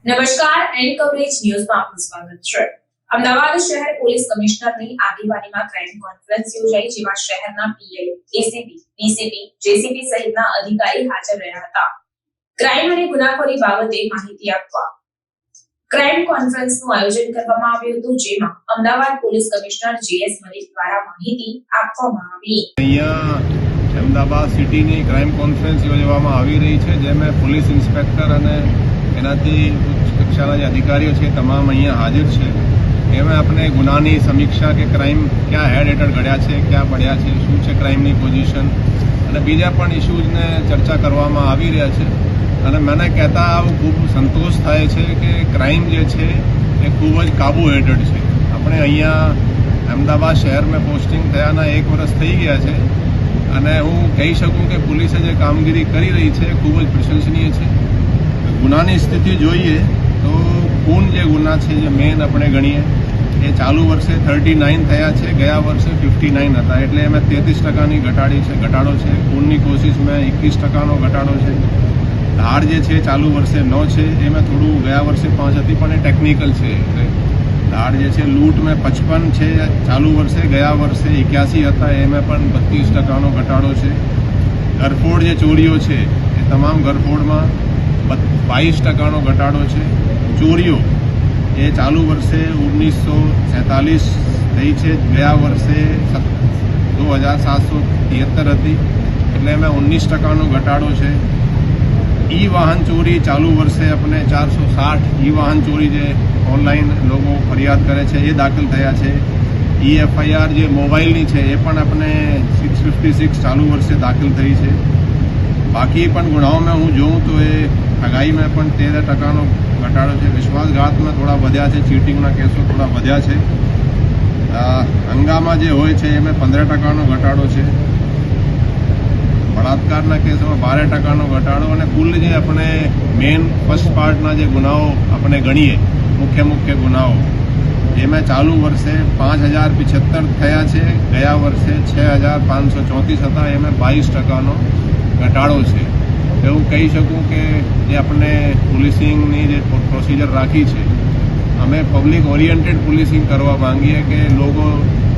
નમસ્કાર, and coverage ન્યૂઝમાં આપનું સ્વાગત છે। અમદાવાદ શહેર પોલીસ કમિશનરની આગેવાનીમાં ક્રાઇમ કોન્ફરન્સ યોજાઈ, જેમાં શહેરના પીઆઈ, એસીપી, ડીસીપી, જેસીપી સહિતના અધિકારી હાજર રહ્યા હતા। ક્રાઇમ અને ગુનાખોરી બાબતે માહિતી આપવા ક્રાઇમ કોન્ફરન્સનું આયોજન કરવામાં આવ્યું હતું, જેમાં Ahmedabad police commissioner GS Malik દ્વારા માહિતી આપવામાં આવી। અહીંયા અમદાવાદ સિટીની ક્રાઇમ કોન્ફરન્સ યોજવામાં આવી રહી છે, જેમાં પોલીસ ઇન્સ્પેક્ટર અને એનાથી ઉચ્ચ કક્ષાના જે અધિકારીઓ છે તમામ અહીંયા હાજર છે। એમાં આપણે ગુનાની સમીક્ષા કે ક્રાઇમ ક્યાં હેડ હેઠળ ઘડ્યા છે, ક્યાં પડ્યા છે, શું છે ક્રાઇમની પોઝિશન અને બીજા પણ ઇસ્યુઝને ચર્ચા કરવામાં આવી રહ્યા છે। અને મને કહેતા આવું ખૂબ સંતોષ થાય છે કે ક્રાઇમ જે છે એ ખૂબ જ કાબુ હેઠળ છે। આપણે અહીંયા અમદાવાદ શહેરમાં પોસ્ટિંગ થયાના 1 વર્ષ થઈ ગયા છે અને હું કહી શકું કે પોલીસે જે કામગીરી કરી રહી છે ખૂબ જ પ્રશંસનીય છે। ગુનાની સ્થિતિ જોઈએ તો ખૂન જે ગુના છે, જે મેન આપણે ગણીએ, એ ચાલુ વર્ષે 39 થયા છે, ગયા વર્ષે 59 હતા, એટલે એમાં 33%ની ઘટાડો છે। ખૂનની કોશિશમાં 21%નો ઘટાડો છે। ધાડ જે છે ચાલુ વર્ષે 9 છે, એમાં થોડું ગયા વર્ષે 5 હતી, પણ એ ટેકનિકલ છે। એટલે ધાડ જે છે લૂંટમાં 55 છે ચાલુ વર્ષે, ગયા વર્ષે 81 હતા, એમાં પણ 32%નો ઘટાડો છે। ઘરફોડ જે ચોરીઓ છે એ તમામ ઘરફોડમાં 22%નો ઘટાડો છે। ચોરીઓ એ ચાલુ વર્ષે 1947 થઈ છે, ગયા વર્ષે 2773 હતી, એટલે એમાં 19%નો ઘટાડો છે। ઈ વાહન ચોરી ચાલુ વર્ષે આપણે 460 ઈ વાહન ચોરી જે ઓનલાઈન લોકો ફરિયાદ કરે છે એ દાખલ થયા છે। ઈ એફઆઈઆર જે મોબાઈલની છે એ પણ આપણે 656 ચાલુ વર્ષે દાખલ થઈ છે। બાકી પણ ગુનાઓમાં હું જોઉં તો એ ઠગાઈમાં પણ 13%નો ઘટાડો છે। વિશ્વાસઘાતમાં થોડા વધ્યા છે, ચીટિંગના કેસો થોડા વધ્યા છે। હંગામા જે હોય છે એમાં 15%નો ઘટાડો છે। બળાત્કારના કેસોમાં 12%નો ઘટાડો અને કુલ જે આપણે મેઇન ફર્સ્ટ પાર્ટના જે ગુનાઓ આપણે ગણીએ, મુખ્ય ગુનાઓ, એમાં ચાલુ વર્ષે 5075 થયા છે, ગયા વર્ષે 6534 હતા, એમાં 22%નો ઘટાડો છે। એવું કહી શકું કે જે આપણે પોલીસિંગની જે પ્રોસિજર રાખી છે, અમે પબ્લિક ઓરિએન્ટેડ પોલીસિંગ કરવા માંગીએ કે લોકો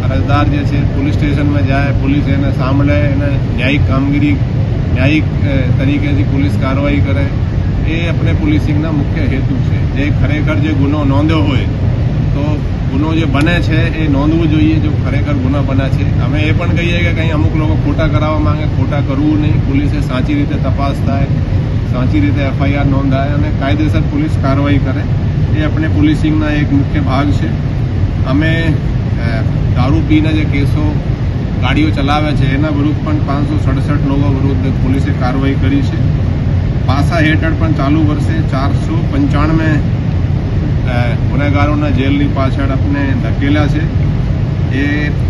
અરજદાર જે છે પોલીસ સ્ટેશનમાં જાય, પોલીસ એને સાંભળે, એને ન્યાયિક તરીકેથી પોલીસ કાર્યવાહી કરે, એ આપણે પોલીસિંગના મુખ્ય હેતુ છે। જે ખરેખર જે ગુનો નોંધ્યો હોય તો ગુનો જે બને છે એ નોંધવું જોઈએ, જો ખરેખર ગુનો બન્યા છે। અમે એ પણ કહીએ કે કંઈ અમુક લોકો ખોટા કરાવવા માંગે, ખોટા કરવું નહીં, પોલીસે સાચી રીતે તપાસ થાય, સાચી રીતે એફઆઈઆર નોંધાય અને કાયદેસર પોલીસ કાર્યવાહી કરે, એ આપણે પોલીસિંગના એક મુખ્ય ભાગ છે। અમે દારૂ પીને જે કેસો ગાડીઓ ચલાવે છે એના વિરુદ્ધ પણ 567 લોકો વિરુદ્ધ પોલીસે કાર્યવાહી કરી છે। પાસા હેઠળ પણ ચાલુ વર્ષે 495 ગુનેગારોના જેલની પાછળ આપણે ધકેલ્યા છે,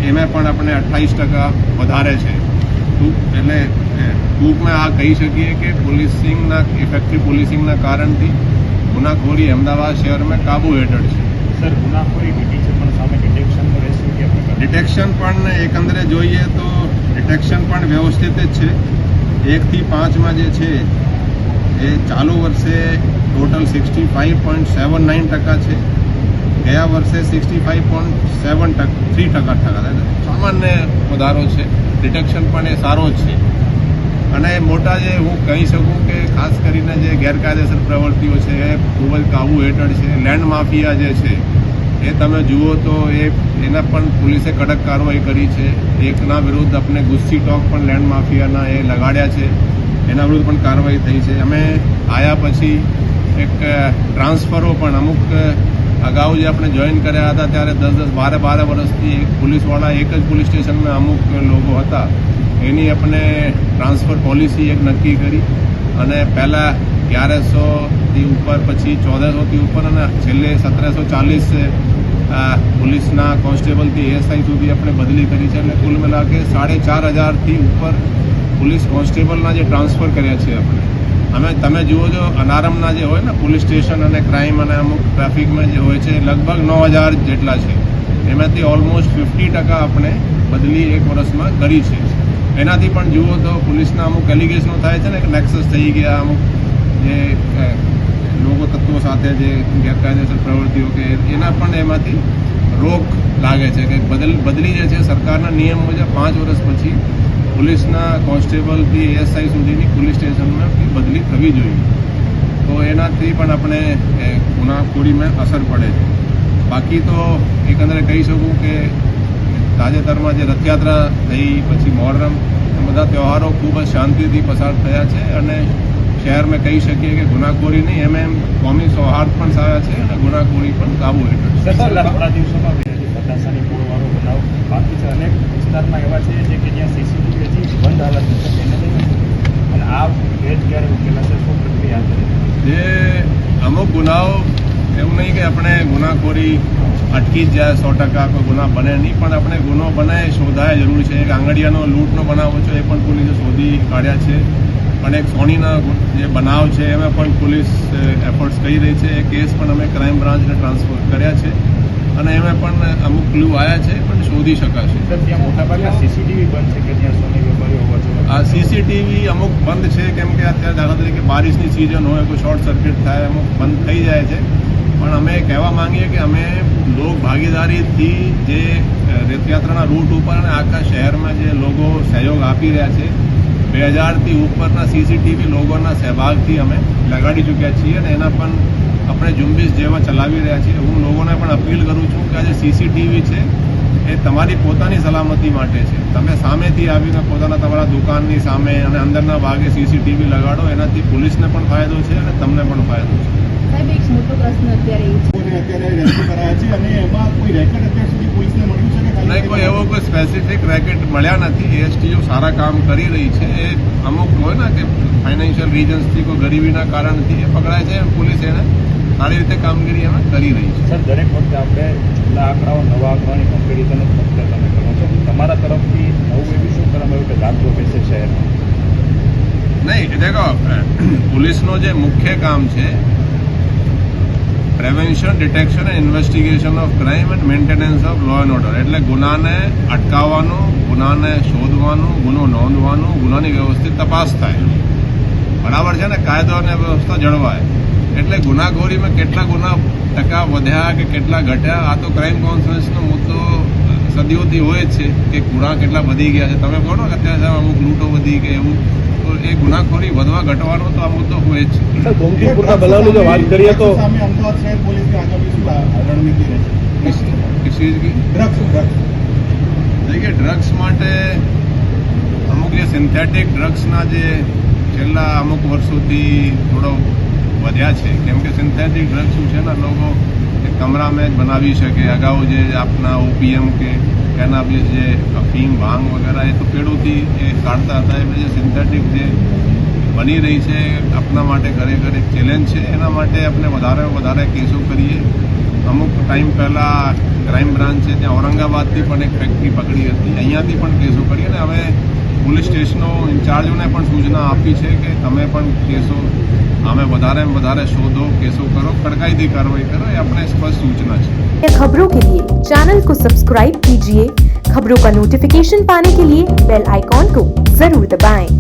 એમાં પણ આપણે 28% વધારે છે। એટલે ટૂંકમાં આ કહી શકીએ કે પોલીસિંગના ઇફેક્ટિવ પોલીસિંગના કારણથી ગુનાખોરી અમદાવાદ શહેરમાં કાબુ હેઠળ છે। સર, ગુનાખોરી ઘટી છે પણ સામે ડિટેક્શન રેશિયો કે આપણે ડિટેક્શન પણ એકંદરે જોઈએ તો ડિટેક્શન પણ વ્યવસ્થિત જ છે। 1 થી 5માં જે છે એ ચાલુ વર્ષે ટોટલ 65.79% છે, ગયા વર્ષે 65.73% સામાન્ય વધારો છે। ડિટેક્શન પણ એ સારો જ છે અને મોટા જે હું કહી શકું કે ખાસ કરીને જે ગેરકાયદેસર પ્રવૃત્તિઓ છે એ ખૂબ જ કાબુ હેઠળ છે। લેન્ડ માફિયા જે છે એ તમે જુઓ તો એના પણ પોલીસે કડક કાર્યવાહી કરી છે। એકના વિરુદ્ધ આપણે ગુસ્સી ટોક પણ લેન્ડ માફિયાના એ લગાડ્યા છે, એના વિરુદ્ધ પણ કાર્યવાહી થઈ છે। અમે આવ્યા પછી એક ટ્રાન્સફરો પણ અમુક અગાઉ જે આપણે જોઈન કર્યા હતા ત્યારે 10-10, 12 વર્ષથી એક પોલીસવાળા એક જ પોલીસ સ્ટેશનમાં અમુક લોકો હતા, એની આપણે ટ્રાન્સફર પોલિસી એક નક્કી કરી અને પહેલાં 1100થી ઉપર, પછી 1400થી ઉપર અને છેલ્લે 1740 પોલીસના કોન્સ્ટેબલથી એએસઆઈ સુધી આપણે બદલી કરી છે। એટલે કુલ મિલા કે 4500થી ઉપર પોલીસ કોન્સ્ટેબલના જે ટ્રાન્સફર કર્યા છે અમે તમે જુઓ છો અનારમના જે હોય ને પોલીસ સ્ટેશન અને ક્રાઇમ અને અમુક ટ્રાફિકમાં જે હોય છે લગભગ 9000 જેટલા છે, એમાંથી ઓલમોસ્ટ 50% આપણે બદલી 1 વર્ષમાં કરી છે। એનાથી પણ જુઓ તો પોલીસના અમુક એલિગેશનો થાય છે ને કે નેક્સસ થઈ ગયા, અમુક જે લોકો તત્વો સાથે જે ગેરકાયદેસર પ્રવૃત્તિઓ કે એના પણ એમાંથી રોક લાગે છે કે બદલી જે છે સરકારના નિયમ મુજબ 5 વર્ષ પછી પોલીસના કોન્સ્ટેબલથી એએસઆઈ સુધીની પોલીસ સ્ટેશનમાં બદલી થવી જોઈએ. તો એનાથી પણ આપણે ગુનાખોરીમાં અસર પડે છે. બાકી તો એકંદરે કહી શકું કે તાજેતરમાં જે રથયાત્રા થઈ પછી મહોરમ એ બધા તહેવારો ખૂબ જ શાંતિથી પસાર થયા છે અને શહેરમાં કહી શકીએ કે ગુનાખોરી નહીં એમ કોમી સૌહાર્દ પણ સારા છે અને ગુનાખોરી પણ કાબુ હેઠળ છે. છેલ્લા થોડા દિવસોમાં બટાસાની પૂરવાળો બનાવ બાકી છે. અનેક વિસ્તારમાં એવા છે જે કે જ્યાં સીસીટીવી હજી બંધ હાલતમાં છે તેને લઈને અને આ ભેદ ક્યારે ઉકેલાશે, શું પ્રક્રિયા કરે? જે અમુક ગુનાઓ એવું નહીં કે આપણે ગુનાખોરી અટકી જ જાય 100% કોઈ ગુના બને નહીં, પણ આપણે ગુનો બને શોધાય જરૂર છે. એક આંગડિયાનો લૂંટનો બનાવ છે એ પણ પોલીસે શોધી કાઢ્યા છે, પણ એક સોનીના જે બનાવ છે એમાં પણ પોલીસ એફર્ટ્સ કરી રહી છે. એ કેસ પણ અમે ક્રાઇમ બ્રાન્ચને ટ્રાન્સફર કર્યા છે અને એમાં પણ અમુક ક્લુ આવ્યા છે પણ શોધી શકાશે. ત્યાં મોટાભાગના સીસીટીવી બંધ છે કે ત્યાં સોની વેપારીઓ હોવા જોઈએ. આ સીસીટીવી અમુક બંધ છે કેમ કે અત્યારે દાખલા તરીકે બારિશની સિઝન હોય, કોઈ શોર્ટ સર્કિટ થાય, અમુક બંધ થઈ જાય છે. પણ અમે કહેવા માંગીએ કે અમે લોક ભાગીદારીથી જે રથયાત્રાના રૂટ ઉપર અને આખા શહેરમાં જે લોકો સહયોગ આપી રહ્યા છે 2000થી ઉપરના સીસીટીવી લોકોના સહભાગથી અમે લગાડી ચૂક્યા છીએ અને એના પણ આપણે ઝુંબેશ જેવા ચલાવી રહ્યા છીએ. હું લોકોને પણ અપીલ કરું છું કે આ જે સીસીટીવી છે એ તમારી પોતાની સલામતી માટે છે. તમે સામેથી આવીને તમારા દુકાનની સામે અને અંદરના ભાગે સીસીટીવી લગાડો, એનાથી પોલીસને પણ ફાયદો છે અને તમને પણ ફાયદો છે. સાહેબ, એક મોટો પ્રશ્ન અત્યારે રેસ્ક્યુ કરાયા છે અને એમાં કોઈ રેકેટ અત્યાર સુધી પોલીસને મળ્યું છે કે નહીં? કોઈ એવો કોઈ સ્પેસિફિક રેકેટ મળ્યા નથી. એસટીઓ સારા કામ કરી રહી છે. એ અમુક હોય ને કે ફાઇનાન્શિયલ રીઝન્સથી કોઈ ગરીબીના કારણથી એ પકડાય છે, પોલીસ એને સારી રીતે કામગીરી એમાં કરી રહી છે. સર, દરેક વખતે આપણે જૂના આંકડાઓ નવા આંકડાની કમ્પેરિઝન જ ફક્ત તમે કરો છો. તમારા તરફથી નવું એવી શું કરવામાં આવ્યું કે દાખલો બેસે શહેરમાં? નહીં, દેખો પોલીસનો જે મુખ્ય કામ છે prevention, detection and investigation of crime and maintenance of law and order, એટલે ગુનાને અટકાવવાનું, ગુનાને શોધવાનું, ગુનો નોંધવાનું, ગુનાની વ્યવસ્થિત તપાસ થાય, બરાબર છે ને, કાયદો અને વ્યવસ્થા જળવાય. એટલે ગુનાખોરીમાં કેટલા ગુના ટકા વધ્યા કે કેટલા ઘટ્યા, આ તો ક્રાઇમ કોન્ફરન્સનો મુદ્દો સદીઓથી હોય જ છે કે ગુના કેટલા વધી ગયા છે. તમે કહો ને કે અત્યારે અમુક લૂંટો વધી કે એવું, તો એ ગુનાખોરી વધવા ઘટવાનો તો આ મુદ્દો હોય જ છે. સર, ગોમતીપુરના બનાવની જો વાત કરીએ તો સામે અમદાવાદ શહેર પોલીસની આગામી શું રણનીતિ રહેશે? किस चीज़ की? ડ્રગ્સ देखिए ड्रग्स માટે અમુક જે સિન્થેટિક ડ્રગ્સના જે છેલ્લા અમુક વર્ષોથી થોડો વધ્યા છે, કેમ કે સિન્થેટિક ડ્રગ્સ શું છે ને, લોકો એક કમરામાં જ બનાવી શકે. અગાઉ જે આપના ઓપીએમ કે કેનાબિસ જે અફીમ, ભાંગ વગેરે એ તો પેડોથી એ કાઢતા હતા. એટલે જે સિન્થેટિક જે બની રહી છે આપણા માટે ખરેખર એક ચેલેન્જ છે. એના માટે આપણે વધારે કેસો કરીએ. અમુક ટાઈમ પહેલાં ક્રાઇમ બ્રાન્ચ છે ત્યાં ઔરંગાબાદથી પણ એક ફેક્ટરી પકડી હતી, અહીંયાથી પણ કેસો કરી અને હવે પોલીસ સ્ટેશનો ઇન્ચાર્જોને પણ સૂચના આપી છે કે તમે પણ કેસો આમે વધારે શોધો, કેસો કરો, કડકાઈથી કાર્रवाई કરો. એ આપણે સ્પષ્ટ सूचना है. खबरों के लिए चैनल को सब्सक्राइब कीजिए. खबरों का नोटिफिकेशन पाने के लिए बेल आइकॉन को जरूर दबाएं.